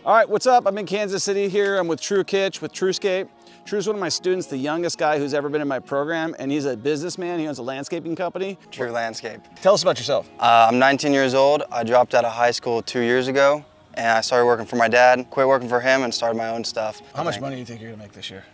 All right, what's up? I'm in Kansas City here. I'm with Trew Kitch with Trewscape. Trew's one of my students, the youngest guy who's ever been in my program, and he's a businessman. He owns a landscaping company. Trew Landscape. Tell us about yourself. I'm 19 years old. I dropped out of high school 2 years ago, and I started working for my dad, quit working for him, and started my own stuff. How much money do you think you're gonna make this year?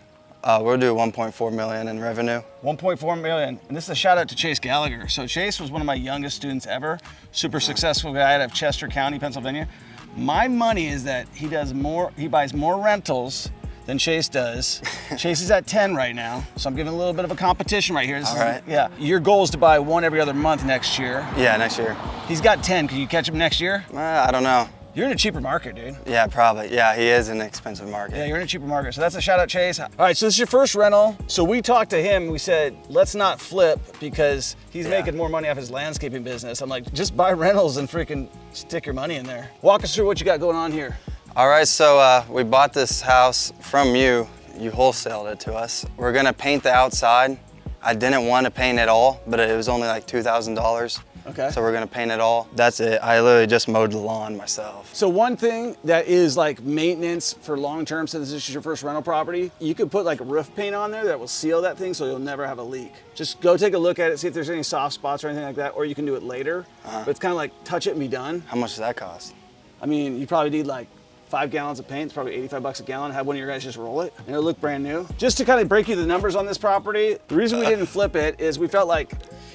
We'll do 1.4 million in revenue. 1.4 million. And this is a shout out to Chase Gallagher. So Chase was one of my youngest students ever. Super successful guy out of Chester County, Pennsylvania. My money is that he buys more rentals than Chase does. Chase is at 10 right now, so I'm giving a little bit of a competition right here. All right. Yeah. Your goal is to buy one every other month next year. Yeah, next year. He's got 10. Can you catch him next year? I don't know. You're in a cheaper market, dude. Yeah, probably. Yeah, he is in an expensive market. Yeah, you're in a cheaper market. So that's a shout out, Chase. All right, so this is your first rental. So we talked to him, we said, let's not flip because he's making more money off his landscaping business. I'm like, just buy rentals and freaking stick your money in there. Walk us through what you got going on here. All right, so we bought this house from you. You wholesaled it to us. We're gonna paint the outside. I didn't want to paint it all, but it was only like $2,000. Okay. So we're gonna paint it all. That's it. I literally just mowed the lawn myself. So one thing that is like maintenance for long-term, so this is your first rental property, you could put like roof paint on there that will seal that thing so you'll never have a leak. Just go take a look at it, see if there's any soft spots or anything like that, or you can do it later. But it's kind of like touch it and be done. How much does that cost? I mean, you probably need like 5 gallons of paint. It's probably 85 bucks a gallon. Have one of your guys just roll it and it'll look brand new. Just to kind of break you the numbers on this property, the reason we didn't flip it is we felt like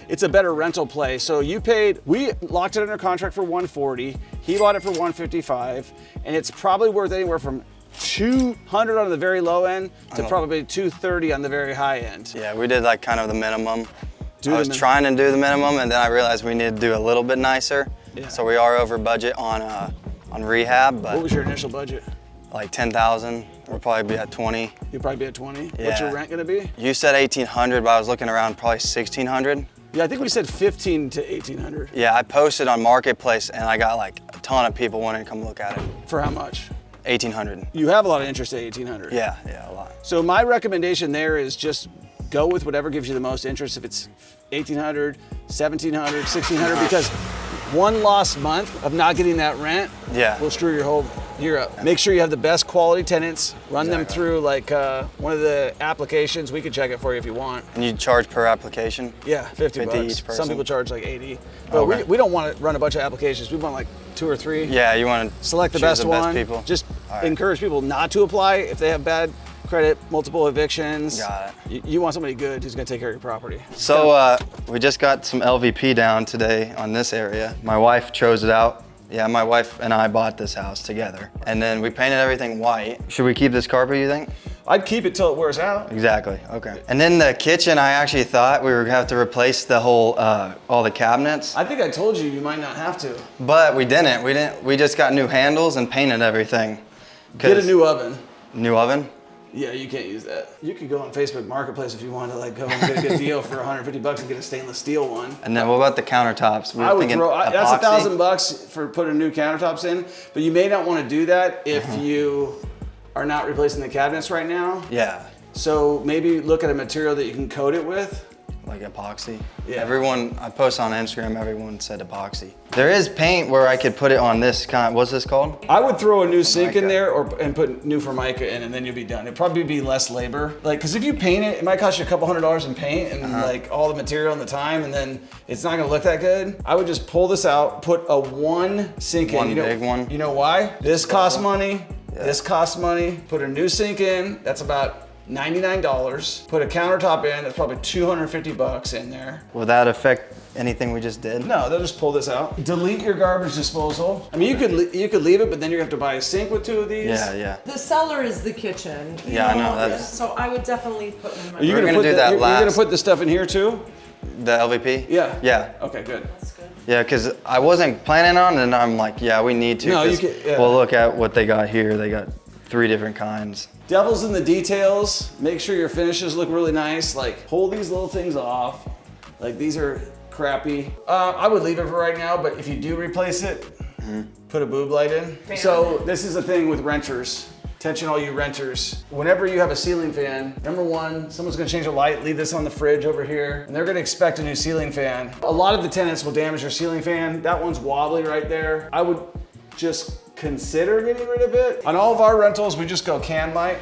it's a better rental play. So we locked it under contract for 140. He bought it for 155, and it's probably worth anywhere from 200 on the very low end to probably 230 on the very high end. Yeah, we did like kind of the minimum. I was trying to do the minimum, and then I realized we needed to do a little bit nicer. Yeah. So we are over budget on rehab. But what was your initial budget? Like 10,000. We'll probably be at 20. You'll probably be at 20? Yeah. What's your rent gonna be? You said 1,800, but I was looking around probably 1,600. Yeah, I think we said 15 to 1,800. Yeah, I posted on Marketplace and I got like a ton of people wanting to come look at it. For how much? 1,800. You have a lot of interest at 1,800. Yeah, a lot. So my recommendation there is just go with whatever gives you the most interest. If it's 1,800, 1,700, 1,600, because one lost month of not getting that rent will screw your whole year up. Make sure you have the best quality tenants. Run them through like one of the applications. We can check it for you if you want. And you charge per application? Yeah, 50 bucks. Each person. Some people charge like 80. But we don't want to run a bunch of applications. We want like 2 or 3. Yeah, you want to select the best one. People. Just encourage people not to apply if they have bad credit, multiple evictions. Got it. You want somebody good who's gonna take care of your property. So we just got some LVP down today on this area. My wife chose it out. Yeah, my wife and I bought this house together. And then we painted everything white. Should we keep this carpet, you think? I'd keep it till it wears out. Exactly, okay. And then the kitchen, I actually thought we were gonna have to replace the whole, all the cabinets. I think I told you you might not have to. But we didn't. We just got new handles and painted everything. Get a new oven. New oven? Yeah, you can't use that. You could go on Facebook Marketplace if you wanted to like go and get a good deal for 150 bucks and get a stainless steel one. And then what about the countertops? I would throw, that's $1,000 for putting new countertops in, but you may not want to do that if you are not replacing the cabinets right now. Yeah. So maybe look at a material that you can coat it with. Like epoxy? Yeah. Everyone, I post on Instagram, everyone said epoxy. There is paint where I could put it on this kind, what's this called? I would throw a new sink in there and put new Formica in, and then you'll be done. It'd probably be less labor. Like, cause if you paint it, it might cost you a couple $100 in paint and like all the material and the time, and then it's not gonna look that good. I would just pull this out, put a one sink in. One big one. You know why? This costs money, this costs money. Put a new sink in, that's about $99. Put a countertop in, that's probably 250 bucks in there. Will that affect anything we just did? No, they'll just pull this out. Delete your garbage disposal. I mean, you could leave it, but then you're gonna have to buy a sink with 2 of these. Yeah. The cellar is the kitchen. Yeah, I know. That's... So I would definitely put in my... You're gonna put the stuff in here too? The LVP? Yeah. Yeah. Okay, good. That's good. Yeah, because I wasn't planning on it, and I'm like, yeah, we need to. No, you can, Well, look at what they got here. They got 3 different kinds. Devil's in the details. Make sure your finishes look really nice. Like, pull these little things off. Like, these are crappy. I would leave it for right now, but if you do replace it, put a boob light in. So this is the thing with renters. Attention all you renters. Whenever you have a ceiling fan, number one, someone's gonna change a light, leave this on the fridge over here, and they're gonna expect a new ceiling fan. A lot of the tenants will damage their ceiling fan. That one's wobbly right there. I would just consider getting rid of it. On all of our rentals, we just go can light.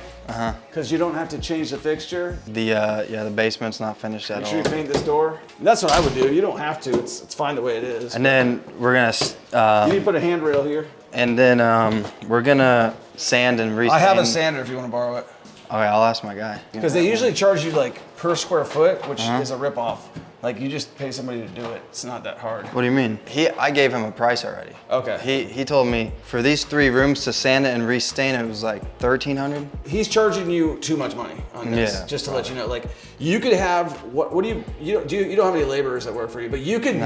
Because you don't have to change the fixture. The basement's not finished at Make all. sure you paint this door. That's what I would do. You don't have to. It's fine the way it is. And then we're gonna you need to put a handrail here. and then we're gonna sand and resand. I have a sander if you want to borrow it. Okay, I'll ask my guy. Because they usually charge you like per square foot, which is a ripoff. Like you just pay somebody to do it. It's not that hard. What do you mean? I gave him a price already. Okay. He told me for these 3 rooms to sand it and restain it was like $1,300. He's charging you too much money on this. Yeah, just to let you know, like you could have what do you don't have any laborers that work for you, but you could.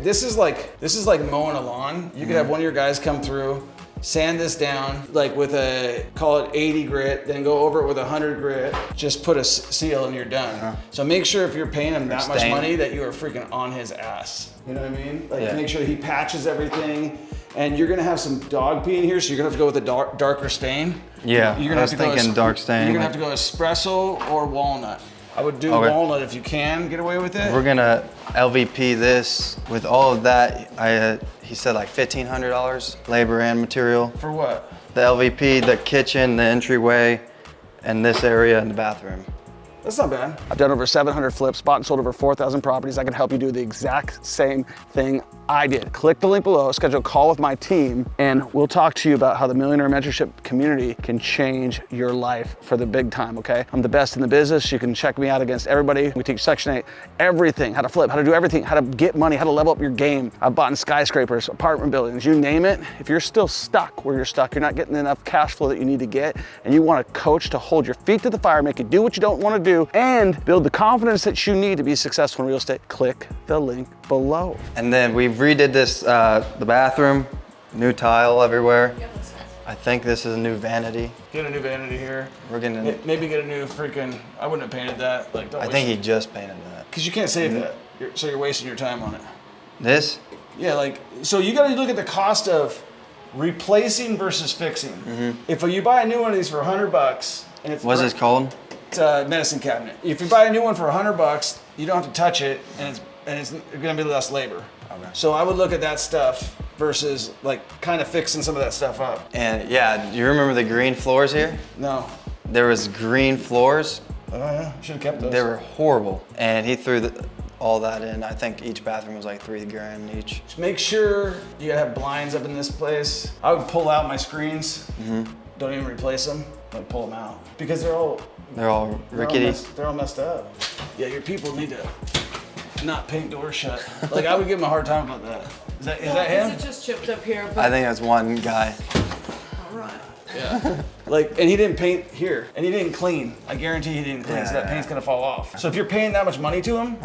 This is like mowing a lawn. You could have one of your guys come through, sand this down like with a, call it 80 grit, then go over it with 100 grit, just put a seal and you're done. So make sure if you're paying him that much money that you are freaking on his ass. You know what I mean? Like make sure he patches everything. And you're gonna have some dog pee in here, so you're gonna have to go with a darker stain. Yeah, you're gonna I was thinking dark stain. You're gonna have to go espresso or walnut. I would do walnut if you can get away with it. We're gonna LVP this with all of that. He said like $1,500 labor and material. For what? The LVP, the kitchen, the entryway, and this area and the bathroom. That's not bad. I've done over 700 flips, bought and sold over 4,000 properties. I can help you do the exact same thing I did. Click the link below, schedule a call with my team, and we'll talk to you about how the Millionaire Mentorship community can change your life for the big time, okay? I'm the best in the business. You can check me out against everybody. We teach Section 8, everything, how to flip, how to do everything, how to get money, how to level up your game. I've bought in skyscrapers, apartment buildings, you name it. If you're still stuck where you're stuck, you're not getting enough cash flow that you need to get, and you want a coach to hold your feet to the fire, make you do what you don't want to do, and build the confidence that you need to be successful in real estate, click the link below. And then we redid this, the bathroom, new tile everywhere. I think this is a new vanity. Get a new vanity here. We're gonna maybe get a new freaking, I wouldn't have painted that. Like, I think he just painted that. Because you can't save that. So you're wasting your time on it. This? Yeah, like, so you gotta look at the cost of replacing versus fixing. If you buy a new one of these for $100 and it's What's this called? It's a medicine cabinet. If you buy a new one for $100, you don't have to touch it, and it's gonna be less labor. Okay. So I would look at that stuff versus like kind of fixing some of that stuff up. And yeah, you remember the green floors here? No. There was green floors. Oh yeah, should have kept those. They were horrible. And he threw all that in. I think each bathroom was like $3,000 each. Just make sure you have blinds up in this place. I would pull out my screens. Don't even replace them. Like pull them out because they're all rickety. They're all messed up. Yeah, your people need to not paint doors shut. Like I would give him a hard time about that. Is that him? Is it just chipped up here? But I think that's one guy. all right. Yeah. Like, and he didn't paint here, and he didn't clean. I guarantee he didn't clean, so that paint's gonna fall off. So if you're paying that much money to him,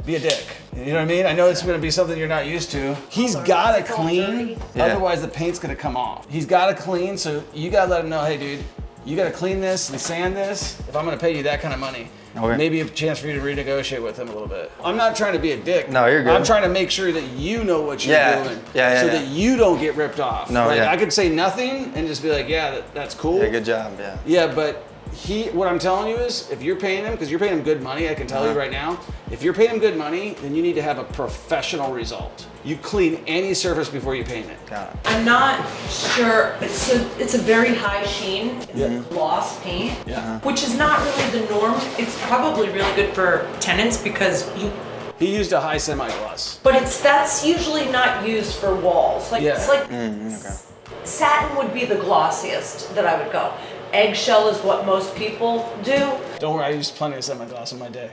be a dick. You know what I mean? I know it's gonna be something you're not used to. He's gotta clean, otherwise the paint's gonna come off. He's gotta clean, so you gotta let him know, hey dude, you gotta clean this and sand this if I'm gonna pay you that kind of money. Okay. Maybe a chance for you to renegotiate with him a little bit. I'm not trying to be a dick. No, you're good. I'm trying to make sure that you know what you're doing. So that you don't get ripped off. No, like, I could say nothing and just be like, yeah, that's cool. Yeah, good job, yeah. Yeah, but what I'm telling you is, if you're paying him, because you're paying him good money, I can tell you right now, if you're paying him good money, then you need to have a professional result. You clean any surface before you paint it. Got it. I'm not sure. It's a very high sheen. It's a gloss paint, which is not really the norm. It's probably really good for tenants because He used a high semi-gloss. But that's usually not used for walls. Like it's like satin would be the glossiest that I would go. Eggshell is what most people do. Don't worry, I used plenty of semi-gloss in my day.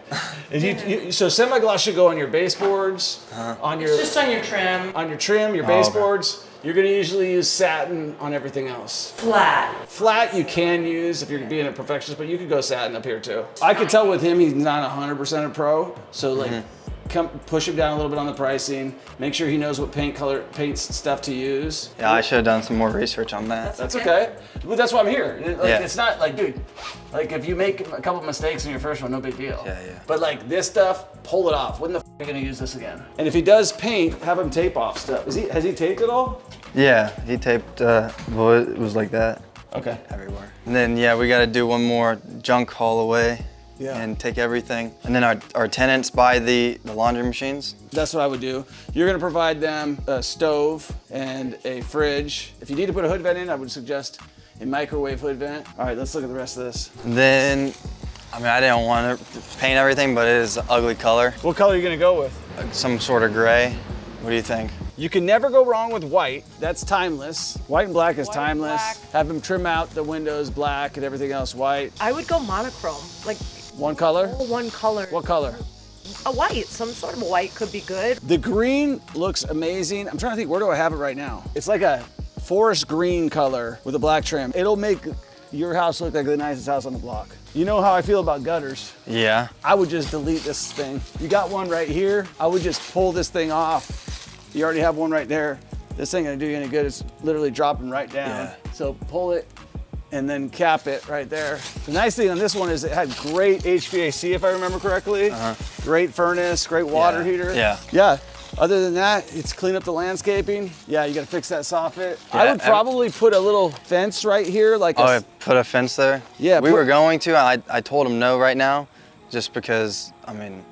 So semi-gloss should go on your baseboards, on your It's just on your trim. on your trim, your baseboards. You're gonna usually use satin on everything else. Flat. Flat you can use if you're being a perfectionist, but you could go satin up here too. I could tell with him he's not 100% a pro, so like push him down a little bit on the pricing. Make sure he knows what paint stuff to use. Yeah, I should have done some more research on that. That's okay. Well, that's why I'm here. It's not like, dude, like if you make a couple mistakes in your first one, no big deal. Yeah. But like this stuff, pull it off. When the f are you gonna use this again? And if he does paint, have him tape off stuff. Has he taped it all? Yeah, he taped, well, it was like that. Okay. Everywhere. And then, we got to do one more junk haul away. and take everything. And then our tenants buy the laundry machines. That's what I would do. You're gonna provide them a stove and a fridge. If you need to put a hood vent in, I would suggest a microwave hood vent. All right, let's look at the rest of this. And then, I mean, I didn't want to paint everything, but it is an ugly color. What color are you gonna go with? Some sort of gray. What do you think? You can never go wrong with white. That's timeless. White and black is timeless. Have them trim out the windows black and everything else white. I would go monochrome, like One color? all one color. What color? A white, some sort of a white could be good. The green looks amazing. I'm trying to think, where do I have it right now? It's like a forest green color with a black trim. It'll make your house look like the nicest house on the block. You know how I feel about gutters. Yeah. I would just delete this thing. You got one right here. I would just pull this thing off. You already have one right there. This ain't gonna do you any good. It's literally dropping right down. Yeah. So pull it and then cap it right there. The nice thing on this one is it had great HVAC, if I remember correctly. Great furnace, great water heater. Yeah. Yeah. Other than that, it's clean up the landscaping. Yeah, you gotta fix that soffit. Yeah, I would probably put a little fence right here, like I put a fence there? Yeah, We were going to. I told him no right now, just because, I mean,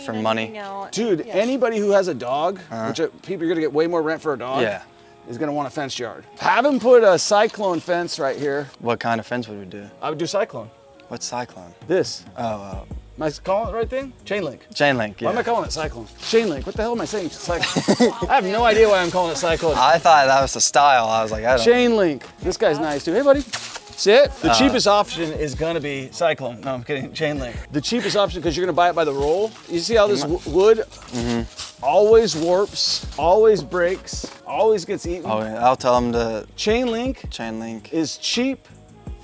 for money. Dude, anybody who has a dog, which people are gonna get way more rent for a dog, Yeah. is gonna want a fenced yard. Have him put a cyclone fence right here. What kind of fence would we do? I would do cyclone. What's cyclone? This. Oh, Am I calling it the right thing? Chain link. chain link, yeah. Why am I calling it cyclone? Chain link. What the hell am I saying? Cyclone. I have no idea why I'm calling it cyclone. I thought that was the style. I was like, I don't Chain link. This guy's nice too. Hey, buddy. Sit. The cheapest option is gonna be cyclone. No, I'm kidding. Chain link. The cheapest option because you're gonna buy it by the roll. You see how this wood always warps, always breaks, always gets eaten. Oh, yeah. I'll tell him to Chain link chain link. is cheap,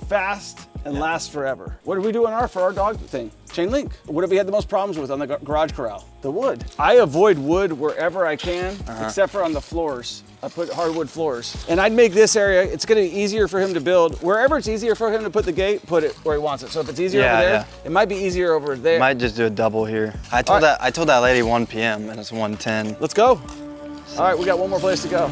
fast, and lasts forever. What did we do for our dog thing? Chain link. What have we had the most problems with on the garage corral? The wood. I avoid wood wherever I can, except for on the floors. I put hardwood floors. And I'd make this area, it's gonna be easier for him to build. Wherever it's easier for him to put the gate, put it where he wants it. So if it's easier over there, it might be easier over there. Might just do a double here. I told that lady 1 p.m. and it's 1:10. Let's go. All right, we got one more place to go.